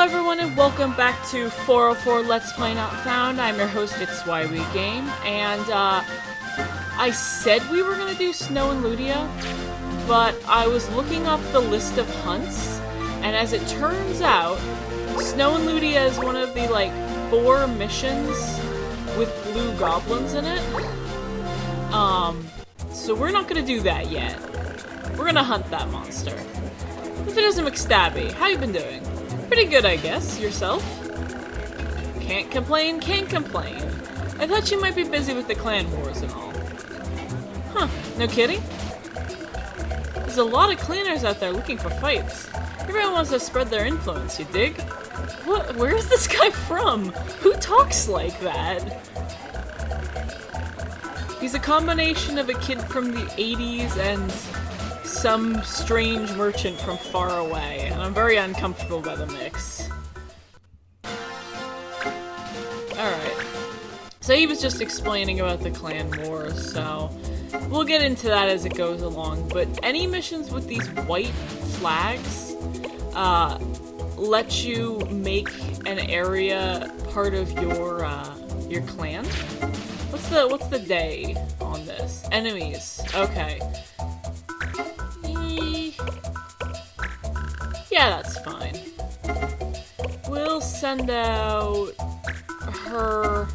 everyone, and welcome back to 404 Let's Play Not Found. I'm your host, It's Why We Game, and I said we were gonna do Snow and Ludia, but I was looking up the list of hunts, and as it turns out, Snow and Ludia is one of the, 4 missions with blue goblins in it. So we're not gonna do that yet. We're gonna hunt that monster. Infinism McStabby, how you been doing? Pretty good, I guess. Yourself? Can't complain, can't complain. I thought you might be busy with the clan wars and all. Huh, no kidding? There's a lot of clanners out there looking for fights. Everyone wants to spread their influence, you dig? What? Where is this guy from? Who talks like that? He's a combination of a kid from the 80s and some strange merchant from far away, and I'm very uncomfortable by the mix. Alright. So he was just explaining about the clan wars, so we'll get into that as it goes along, but any missions with these white flags let you make an area part of your clan. What's the day on this? Enemies. Okay. Yeah, that's fine. We'll send out her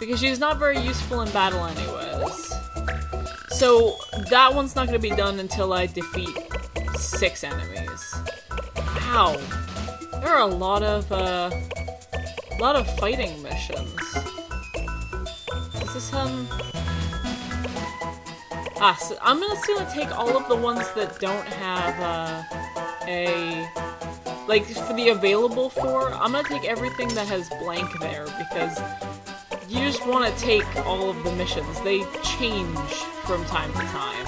because she's not very useful in battle anyways. So that one's not gonna be done until I defeat 6 enemies. Ow. There are a lot of fighting missions. Is this so I'm just gonna take all of the ones that don't have for the available for, I'm gonna take everything that has blank there, because you just want to take all of the missions. They change from time to time.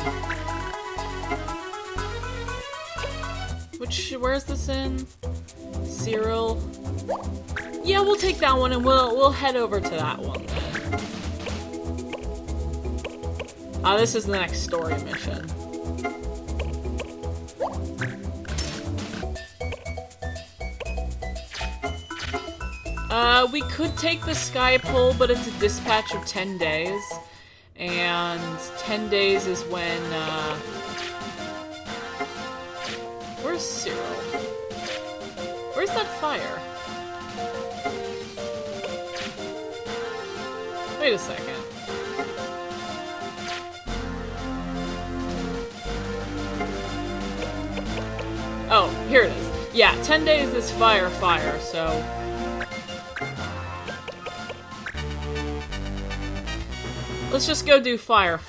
Where's this in? Cyril? Yeah, we'll take that one and we'll head over to that one then. This is the next story mission. We could take the Sky Pole, but it's a dispatch of 10 days. And 10 days is when, where's Cyril? Where's that fire? Wait a second. Oh, here it is. Yeah, 10 days is fire, so... let's just go do fire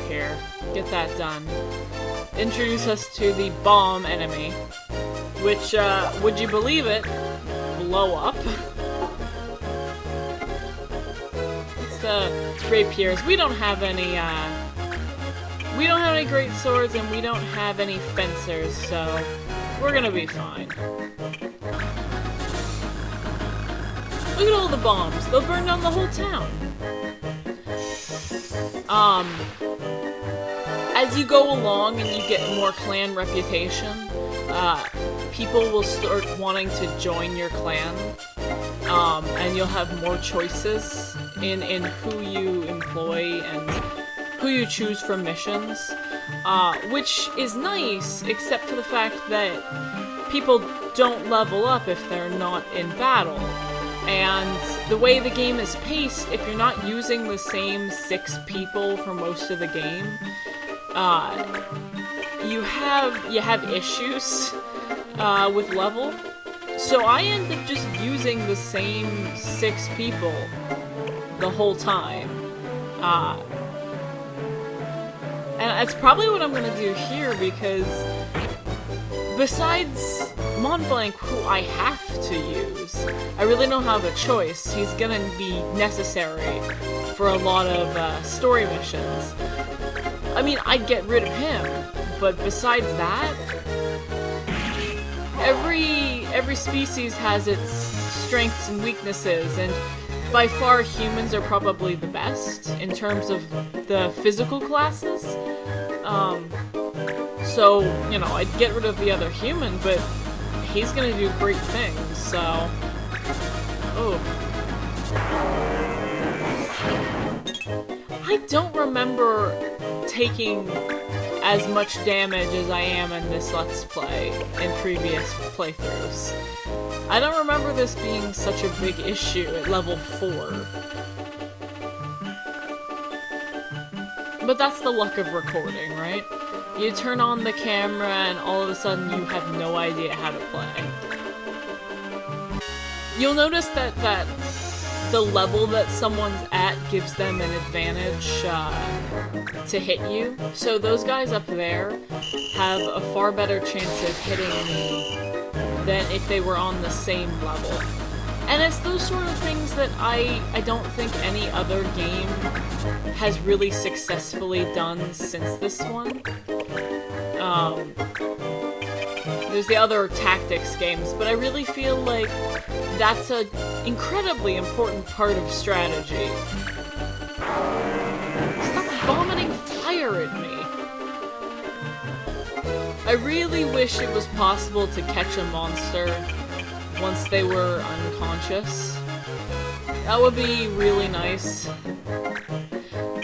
here. Get that done. Introduce us to the bomb enemy. Which, would you believe it? Blow up. It's the rapiers. We don't have any great swords and we don't have any fencers, so we're gonna be fine. Look at all the bombs. They'll burn down the whole town. As you go along and you get more clan reputation, people will start wanting to join your clan, and you'll have more choices in who you employ and who you choose for missions, which is nice, except for the fact that people don't level up if they're not in battle. And the way the game is paced, if you're not using the same 6 people for most of the game, you have issues with level. So I end up just using the same 6 people the whole time. And that's probably what I'm gonna do here, because besides Mont Blanc, who I have to use, I really don't have a choice. He's gonna be necessary for a lot of story missions. I mean, I'd get rid of him, but besides that, every species has its strengths and weaknesses, and by far humans are probably the best in terms of the physical classes. So, you know, I'd get rid of the other human, but he's gonna do great things, so... Oh. I don't remember taking as much damage as I am in this Let's Play in previous playthroughs. I don't remember this being such a big issue at level 4. But that's the luck of recording, right? You turn on the camera and all of a sudden you have no idea how to play. You'll notice that the level that someone's at gives them an advantage to hit you. So those guys up there have a far better chance of hitting me than if they were on the same level. And it's those sort of things that I don't think any other game has really successfully done since this one. There's the other tactics games, but I really feel like that's an incredibly important part of strategy. Stop vomiting fire at me! I really wish it was possible to catch a monster once they were unconscious. That would be really nice.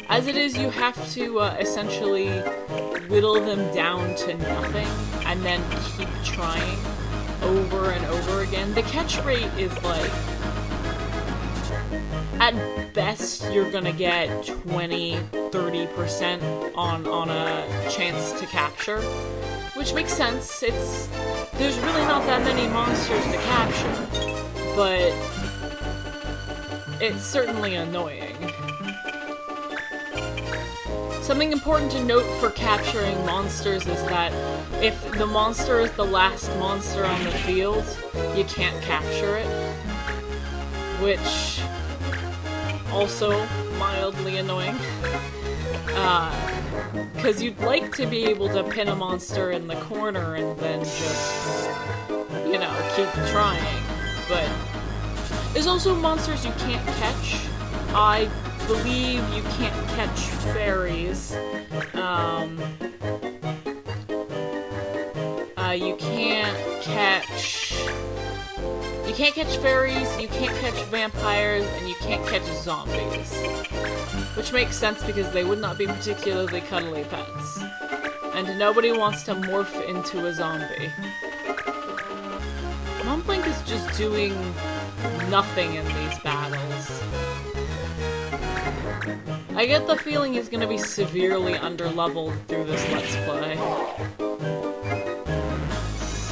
As it is, you have to essentially whittle them down to nothing and then keep trying over and over again. The catch rate is like, at best you're gonna get 20-30% on a chance to capture, which makes sense. There's really not that many monsters to capture, but it's certainly annoying. Something important to note for capturing monsters is that if the monster is the last monster on the field, you can't capture it, which also mildly annoying. Because you'd like to be able to pin a monster in the corner and then just, you know, keep trying, but there's also monsters you can't catch. I believe you can't catch fairies. You can't catch fairies, you can't catch vampires, and you can't catch zombies. Which makes sense because they would not be particularly cuddly pets. And nobody wants to morph into a zombie. Mumblink is just doing nothing in these battles. I get the feeling he's gonna be severely underleveled through this Let's Play.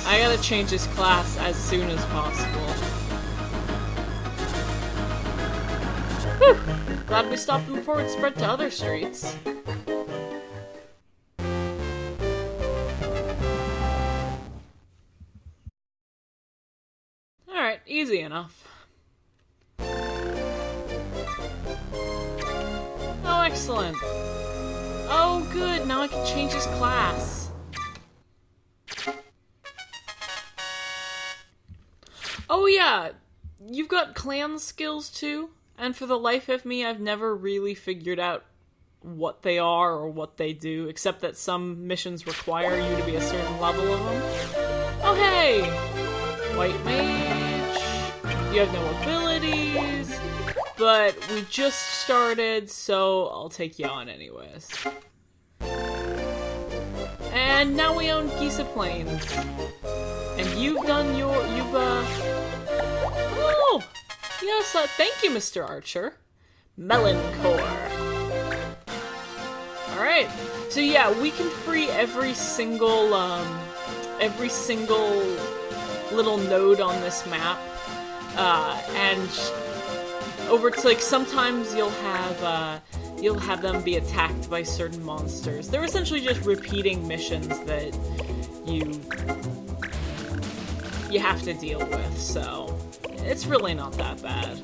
I gotta change his class as soon as possible. Whew! Glad we stopped him before it spread to other streets. Alright, easy enough. Oh, excellent. Oh, good, now I can change his class. Oh yeah, you've got clan skills too, and for the life of me, I've never really figured out what they are or what they do, except that some missions require you to be a certain level of them. Oh hey! White Mage, you have no abilities, but we just started, so I'll take you on anyways. And now we own Giza Plains. And you've done your, oh! Yes, thank you, Mr. Archer. Meloncore. Alright, so yeah, we can free every single little node on this map. And over to, like, sometimes you'll have them be attacked by certain monsters. They're essentially just repeating missions that you have to deal with, so it's really not that bad.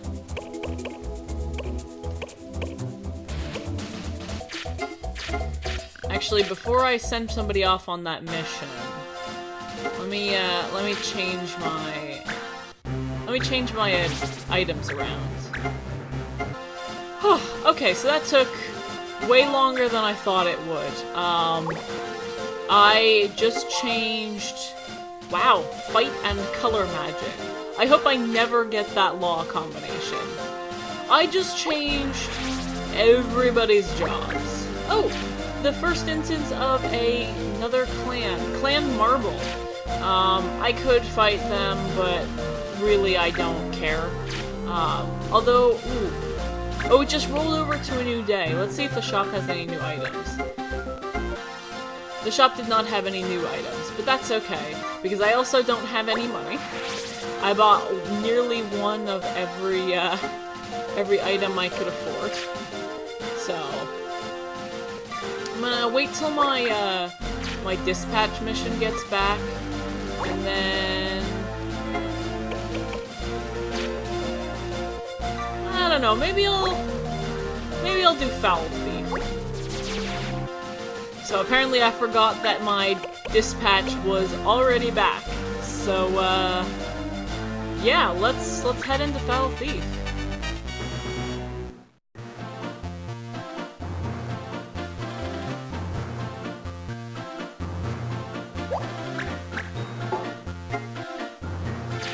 Actually, before I send somebody off on that mission, let me change my items around. Okay, so that took way longer than I thought it would. I just changed Wow, fight and color magic. I hope I never get that law combination. I just changed everybody's jobs. Oh, the first instance of another clan. Clan Marble. I could fight them, but really I don't care. Although, ooh. Oh, it just rolled over to a new day. Let's see if the shop has any new items. The shop did not have any new items, but that's okay, because I also don't have any money. I bought nearly one of every item I could afford. So, I'm gonna wait till my, my dispatch mission gets back, and then... I don't know, maybe I'll do Foul Thief. So apparently I forgot that my dispatch was already back. So, yeah, let's head into Foul Thief.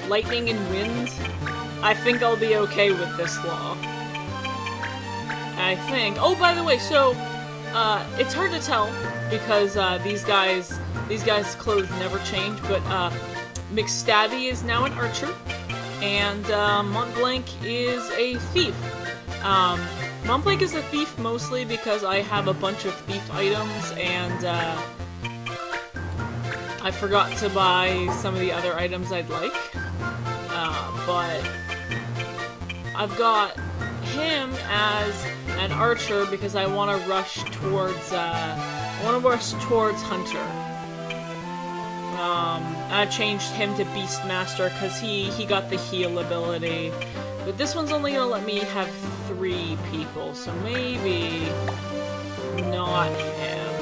Lightning and wind? I think I'll be okay with this law. I think. Oh, by the way, so it's hard to tell because these guys' clothes never change. But McStabby is now an archer, and Montblanc is a thief. Montblanc is a thief mostly because I have a bunch of thief items, and I forgot to buy some of the other items I'd like. But I've got him as an archer because I want to rush towards Hunter. I changed him to Beastmaster because he got the heal ability. But this one's only gonna let me have 3 people, so maybe not him.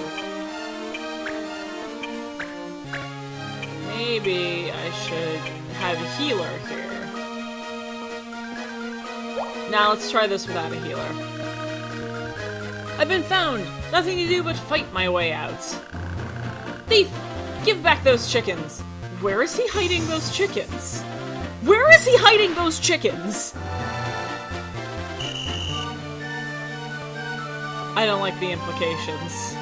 Maybe I should have a healer here. Now let's try this without a healer. I've been found! Nothing to do but fight my way out. Thief! Give back those chickens! Where is he hiding those chickens? Where is he hiding those chickens? I don't like the implications.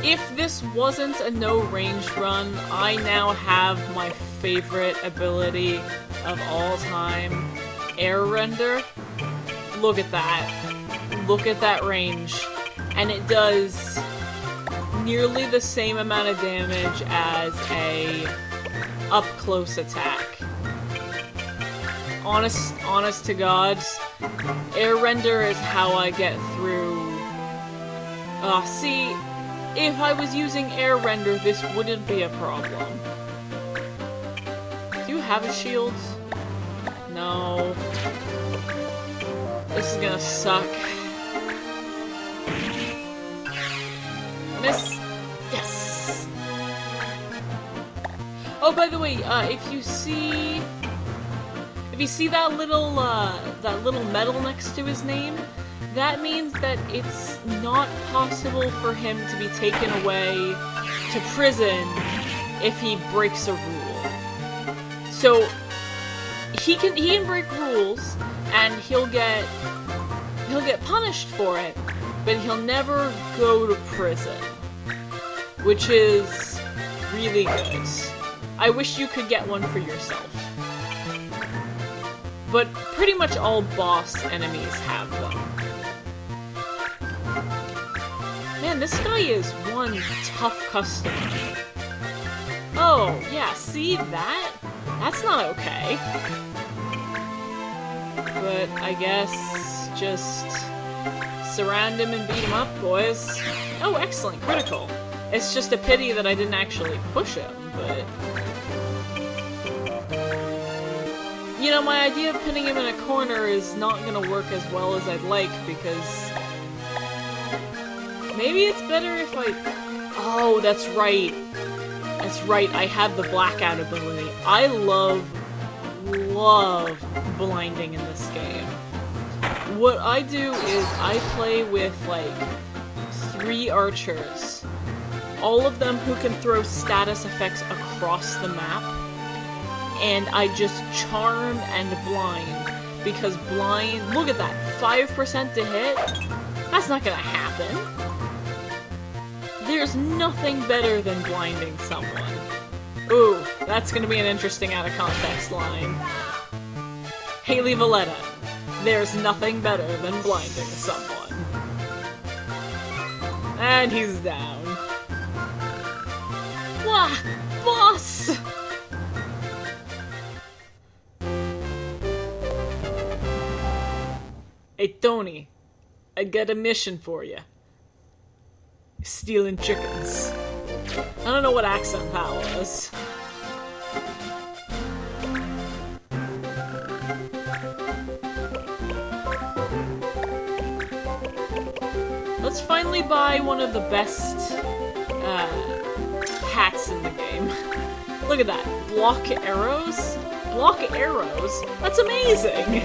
If this wasn't a no-ranged run, I now have my favorite ability of all time, Air Render. Look at that. Look at that range. And it does nearly the same amount of damage as a up-close attack. Honest to God, Air Render is how I get through... see... If I was using Air Render, this wouldn't be a problem. Do you have a shield? No. This is gonna suck. Miss. Yes! Oh, by the way, if you see that little medal next to his name, that means that it's not possible for him to be taken away to prison if he breaks a rule. So he can break rules and he'll get punished for it, but he'll never go to prison, which is really good. I wish you could get one for yourself. But pretty much all boss enemies have them. Man, this guy is one tough customer. Oh, yeah, see that? That's not okay. But I guess just surround him and beat him up, boys. Oh, excellent, critical. It's just a pity that I didn't actually push him, but... You know, my idea of pinning him in a corner is not gonna work as well as I'd like, because... Maybe it's better if I... Oh, that's right. That's right, I have the blackout ability. I love blinding in this game. what I do is I play with, like, 3 archers. All of them who can throw status effects across the map. And I just charm and blind. Because blind... Look at that! 5% to hit? That's not gonna happen. There's nothing better than blinding someone. Ooh, that's gonna be an interesting out-of-context line. Haley Valletta. There's nothing better than blinding someone. And he's down. Wah! Boss! Hey, Tony. I got a mission for you. Stealing chickens. I don't know what accent that was. Let's finally buy one of the best hats in the game. Look at that. Block arrows? Block arrows? That's amazing!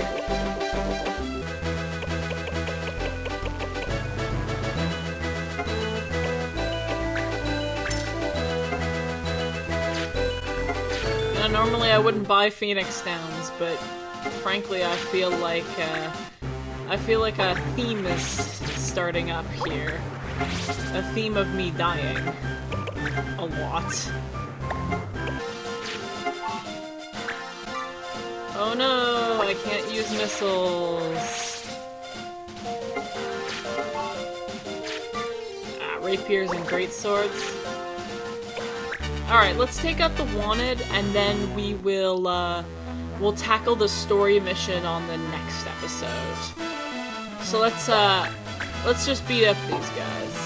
Normally I wouldn't buy Phoenix Downs, but frankly I feel like a theme is starting up here. A theme of me dying. A lot. Oh no, I can't use missiles. Rapiers and greatswords. Alright, let's take out the wanted, and then we will, we'll tackle the story mission on the next episode. So let's just beat up these guys.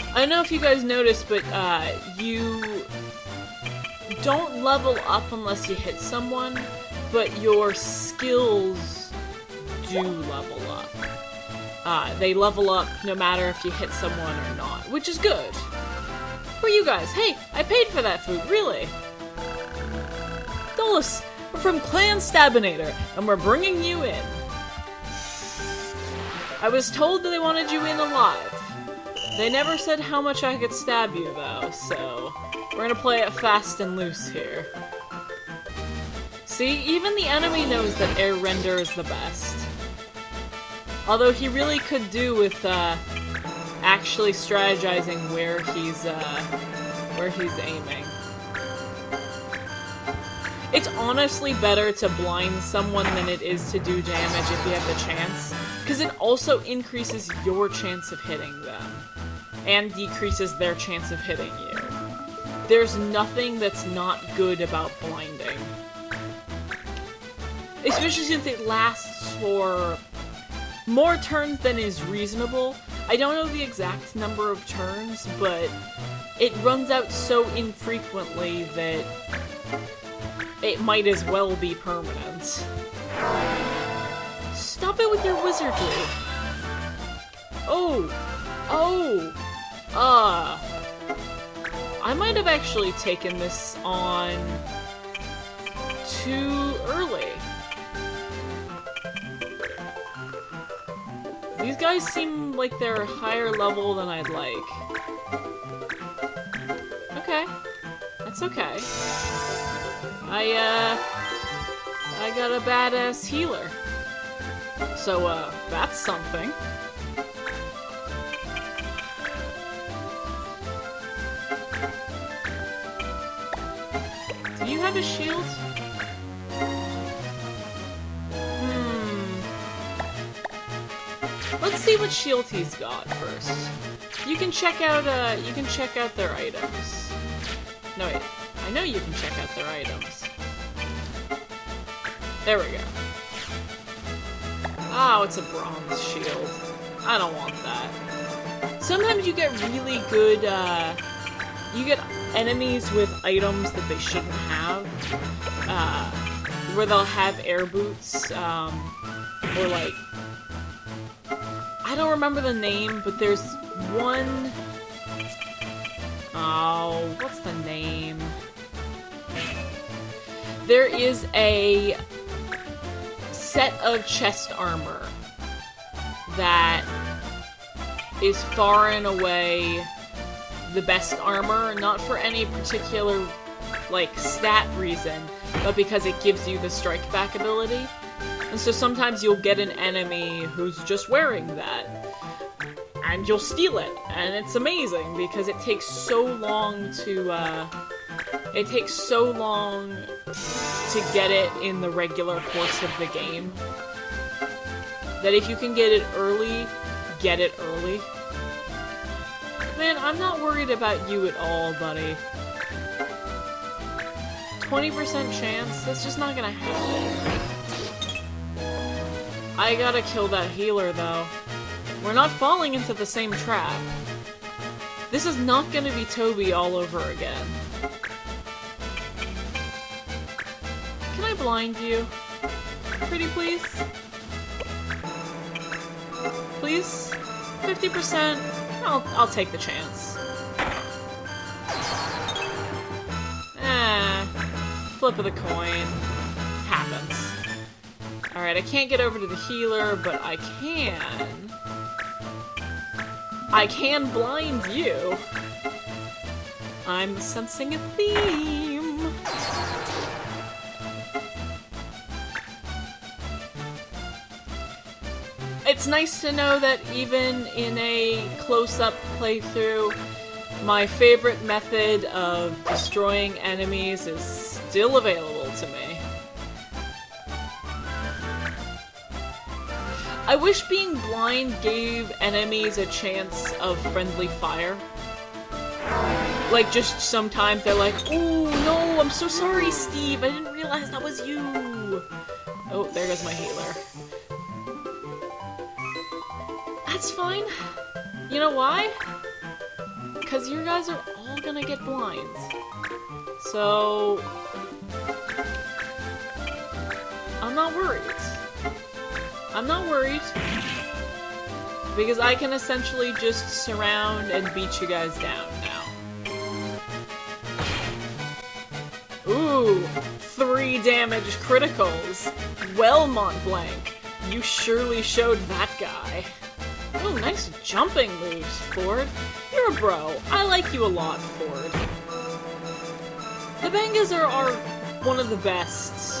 I don't know if you guys noticed, but, you don't level up unless you hit someone, but your skills do level up. They level up no matter if you hit someone or not, which is good. Who are you guys? Hey, I paid for that food, really? Dolus, we're from Clan Stabinator, and we're bringing you in. I was told that they wanted you in alive. They never said how much I could stab you, though, so we're gonna play it fast and loose here. See, even the enemy knows that air render is the best. Although he really could do with, actually strategizing where he's aiming. It's honestly better to blind someone than it is to do damage if you have the chance, because it also increases your chance of hitting them, and decreases their chance of hitting you. There's nothing that's not good about blinding. Especially since it lasts for more turns than is reasonable. I don't know the exact number of turns, but it runs out so infrequently that it might as well be permanent. Stop it with your wizardry! I might have actually taken this on too early. These guys seem like they're higher level than I'd like. Okay. That's okay. I got a badass healer. So, that's something. Do you have a shield? Let's see what shield he's got first. You can check out their items. No wait, I know you can check out their items. There we go. Oh, it's a bronze shield. I don't want that. Sometimes you get really good, you get enemies with items that they shouldn't have. Where they'll have air boots, or like, I don't remember the name, but there's one... Oh, what's the name? There is a set of chest armor that is far and away the best armor, not for any particular, like, stat reason, but because it gives you the strike back ability. And so sometimes you'll get an enemy who's just wearing that, and you'll steal it, and it's amazing because it takes so long to get it in the regular course of the game, that if you can get it early, get it early. Man, I'm not worried about you at all, buddy. 20% chance? That's just not gonna happen. I gotta kill that healer, though. We're not falling into the same trap. This is not gonna be Toby all over again. Can I blind you? Pretty please? Please? 50%? I'll take the chance. Flip of the coin. Happens. Alright, I can't get over to the healer, but I can blind you. I'm sensing a theme. It's nice to know that even in a close-up playthrough, my favorite method of destroying enemies is still available to me. I wish being blind gave enemies a chance of friendly fire. Like, just sometimes they're like, "Oh, no, I'm so sorry, Steve, I didn't realize that was you." Oh, there goes my healer. That's fine. You know why? Because you guys are all gonna get blinds. So... I'm not worried. I'm not worried. Because I can essentially just surround and beat you guys down now. Ooh! 3 damage criticals! Well, Montblanc, you surely showed that guy. Oh, nice jumping moves, Ford. You're a bro. I like you a lot, Ford. The Bangas are one of the best...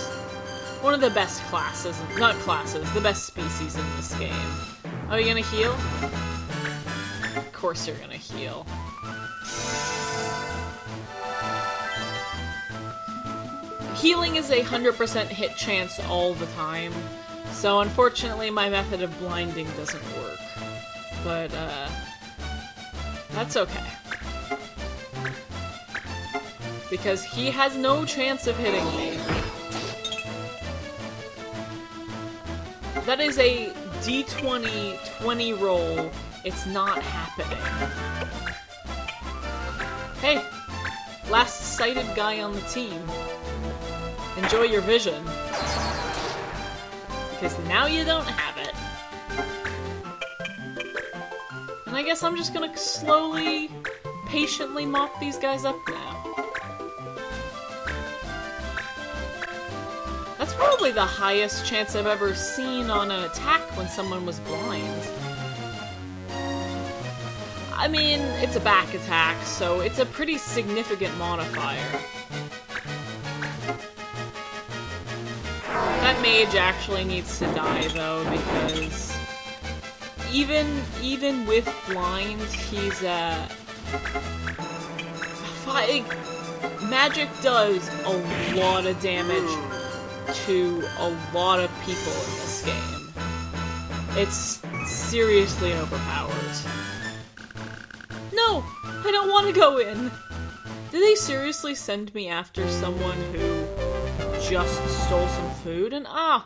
One of the best classes, not classes, the best species in this game. Are you gonna heal? Of course you're gonna heal. Healing is a 100% hit chance all the time, so unfortunately my method of blinding doesn't work. But, that's okay. Because he has no chance of hitting me. That is a D20 20 roll. It's not happening. Hey! Last sighted guy on the team. Enjoy your vision. Because now you don't have it. And I guess I'm just gonna slowly, patiently mop these guys up now. That's probably the highest chance I've ever seen on an attack when someone was blind. I mean, it's a back attack, so it's a pretty significant modifier. That mage actually needs to die, though, because even with blind, he's magic does a lot of damage to a lot of people in this game. It's seriously overpowered. No! I don't want to go in! Did they seriously send me after someone who just stole some food? And I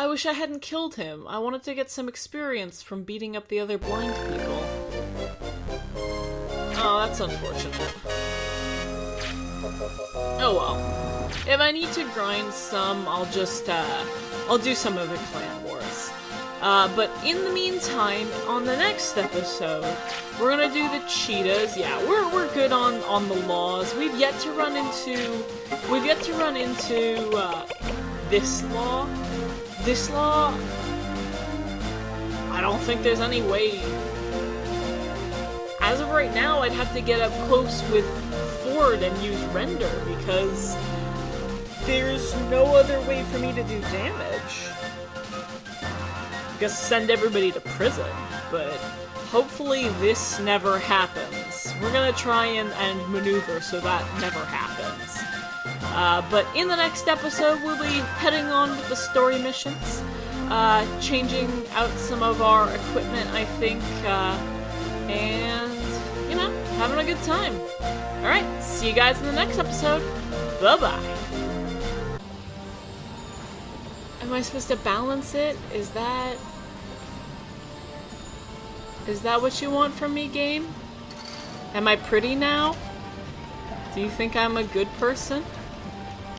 wish I hadn't killed him. I wanted to get some experience from beating up the other blind people. Oh, that's unfortunate. Oh well. If I need to grind some, I'll just, I'll do some of the Clan Wars. But in the meantime, on the next episode, we're gonna do the cheetahs. Yeah, we're good on the laws. We've yet to run into this law, this law, I don't think there's any way. As of right now, I'd have to get up close with Ford and use render, because there's no other way for me to do damage. I guess send everybody to prison, but hopefully this never happens. We're gonna try and maneuver so that never happens. But in the next episode, we'll be heading on with the story missions, changing out some of our equipment, I think, and, you know, having a good time. Alright, see you guys in the next episode. Bye-bye. Am I supposed to balance it? Is that what you want from me, game? Am I pretty now? Do you think I'm a good person?